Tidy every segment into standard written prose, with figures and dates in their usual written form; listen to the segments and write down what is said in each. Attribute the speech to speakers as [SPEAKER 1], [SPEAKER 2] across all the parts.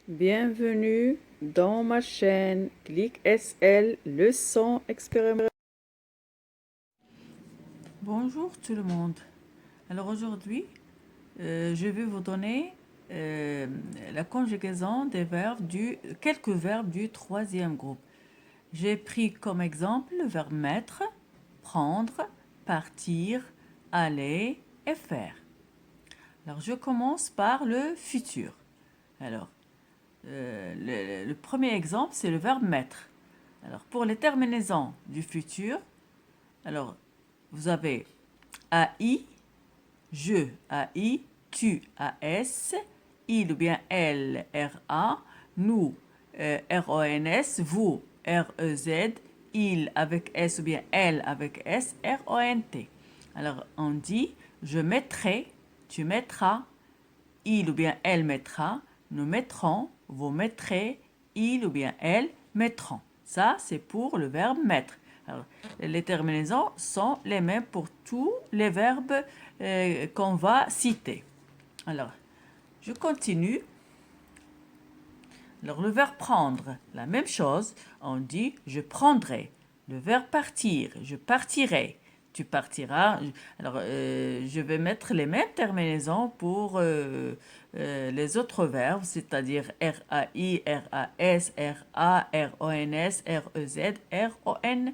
[SPEAKER 1] Bienvenue dans ma chaîne Clic SL leçon expérimentale.
[SPEAKER 2] Bonjour tout le monde. Alors aujourd'hui, je vais vous donner la conjugaison des quelques verbes du troisième groupe. J'ai pris comme exemple le verbe mettre, prendre, partir, aller et faire. Alors je commence par le futur. Alors le premier exemple, c'est le verbe mettre. Alors pour les terminaisons du futur, alors vous avez AI, je, AI, tu, AS, il ou bien elle, RA, nous, RONS, vous, REZ, il avec S ou bien elle avec S, RONT. Alors on dit je mettrai, tu mettras, il ou bien elle mettra, nous mettrons, vous mettrez, il ou bien elle mettront. Ça, c'est pour le verbe mettre. Alors, les terminaisons sont les mêmes pour tous les verbes qu'on va citer. Alors, je continue. Alors, le verbe prendre, la même chose. On dit je prendrai. Le verbe partir, je partirai. Tu partiras. Alors, je vais mettre les mêmes terminaisons pour les autres verbes, c'est-à-dire RAI, RAS, RA, RONS, REZ, RONT.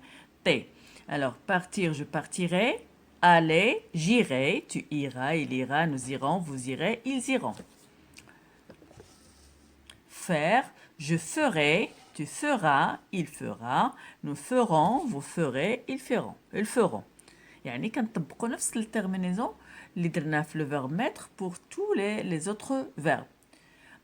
[SPEAKER 2] Alors, partir, je partirai. Aller, j'irai. Tu iras, il ira, nous irons, vous irez, ils iront. Faire, je ferai, tu feras, il fera, nous ferons, vous ferez, ils feront. Ils feront. يعني كنطبقوا نفس الترمينيزون اللي درنا في le verbe mettre pour tous les autres verbes.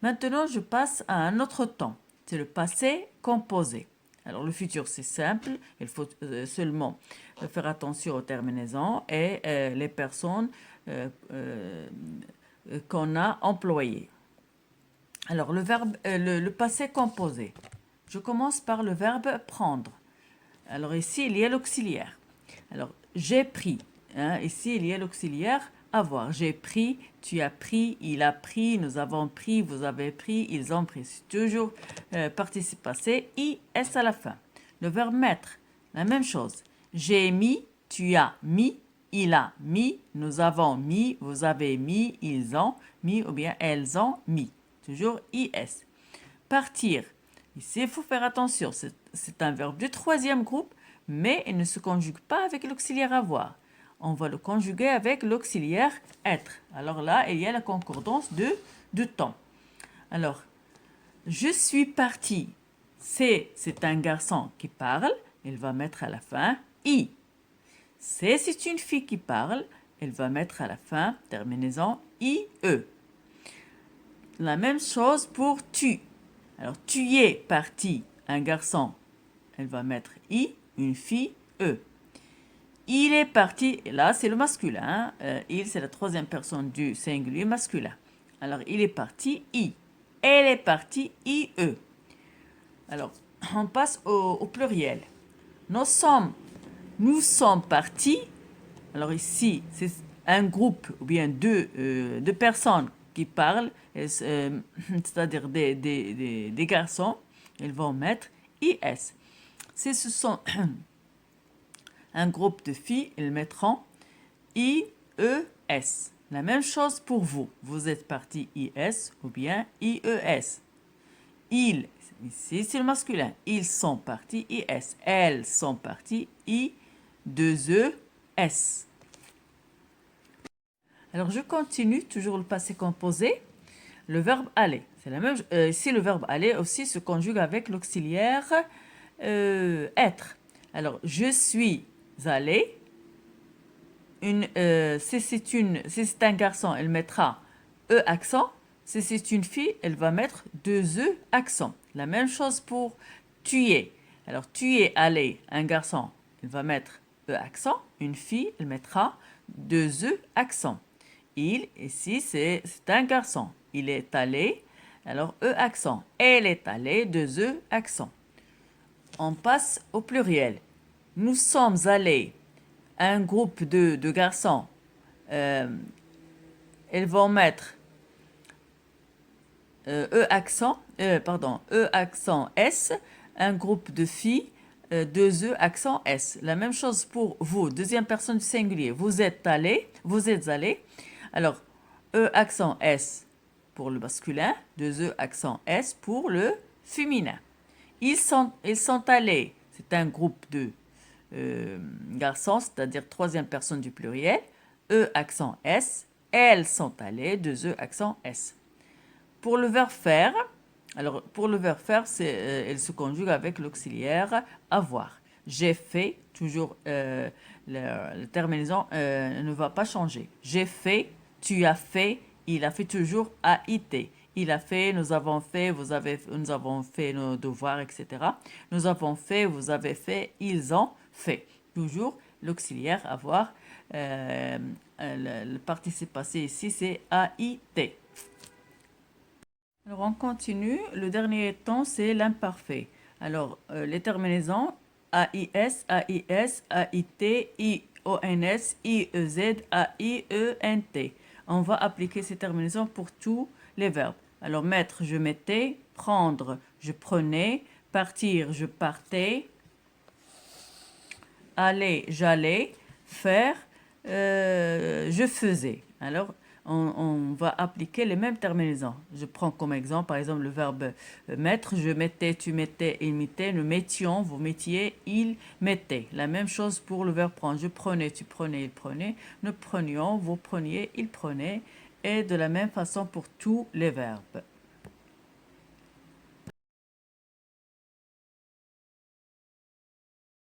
[SPEAKER 2] Maintenant, je passe à un autre temps. C'est le passé composé. Alors, le futur, c'est simple. Il faut seulement faire attention aux terminaisons et les personnes qu'on a employées. Alors, le passé composé. Je commence par le verbe prendre. Alors, ici, il y a l'auxiliaire. Alors, j'ai pris. Hein, ici, il y a l'auxiliaire avoir. J'ai pris, tu as pris, il a pris, nous avons pris, vous avez pris, ils ont pris. C'est toujours participe passé, IS à la fin. Le verbe mettre, la même chose. J'ai mis, tu as mis, il a mis, nous avons mis, vous avez mis, ils ont mis ou bien elles ont mis. Toujours IS. Partir. Ici, il faut faire attention. C'est un verbe du troisième groupe, mais il ne se conjugue pas avec l'auxiliaire avoir. On va le conjuguer avec l'auxiliaire être. Alors là, il y a la concordance de temps. Alors, je suis parti. C'est un garçon qui parle. Il va mettre à la fin I. C'est une fille qui parle. Elle va mettre à la fin, terminaison IE. La même chose pour tu. Alors, tu es parti, un garçon, elle va mettre I, une fille, E. Il est parti, et là c'est le masculin, il c'est la troisième personne du singulier masculin. Alors, il est parti, I. Elle est partie, IE. Alors, on passe au pluriel. Nous sommes partis. Alors ici, c'est un groupe ou bien deux personnes qui parlent, c'est-à-dire des garçons. Ils vont mettre IS. Si ce sont un groupe de filles, ils mettront IES. La même chose pour vous. Vous êtes parti IS ou bien IES. Ils, ici c'est le masculin. Ils sont partis IS. Elles sont parties I2ES. Alors je continue, toujours le passé composé. Le verbe aller. C'est la même. Ici, le verbe aller aussi se conjugue avec l'auxiliaire être. Alors, je suis allé. Si c'est un garçon, elle mettra E accent. Si c'est une fille, elle va mettre deux E accent. La même chose pour tu es. Alors, tu es allé, un garçon, elle va mettre E accent. Une fille, elle mettra deux E accent. Il, ici, c'est un garçon. Il est allé, alors E accent. Elle est allée, deux E accent. On passe au pluriel. Nous sommes allés, un groupe de garçons. Ils vont mettre E accent S, un groupe de filles, deux E accent S. La même chose pour vous, deuxième personne du singulier. Vous êtes allé. Alors, E accent S pour le masculin, deux E accent S pour le féminin. Ils sont allés. C'est un groupe de garçons, c'est-à-dire troisième personne du pluriel. E accent S. Elles sont allées, deux E accent S. Pour le verbe faire, alors pour le verbe faire, elle se conjugue avec l'auxiliaire avoir. J'ai fait, toujours la terminaison ne va pas changer. J'ai fait, tu as fait, il a fait toujours AIT. Il a fait, nous avons fait, nous avons fait nos devoirs, etc. Nous avons fait, vous avez fait, ils ont fait. Toujours l'auxiliaire avoir. Le participe passé ici, c'est AIT. Alors on continue. Le dernier temps, c'est l'imparfait. Alors les terminaisons AIS, AIS, AIT, IONS, IEZ, AIENT. On va appliquer ces terminaisons pour tous les verbes. Alors mettre, je mettais, prendre, je prenais, partir, je partais, aller, j'allais, faire, je faisais. Alors, on va appliquer les mêmes terminaisons. Je prends comme exemple, par exemple, le verbe mettre. Je mettais, tu mettais, il mettait. Nous mettions, vous mettiez, il mettait. La même chose pour le verbe prendre. Je prenais, tu prenais, il prenait. Nous prenions, vous preniez, il prenait. Et de la même façon pour tous les verbes.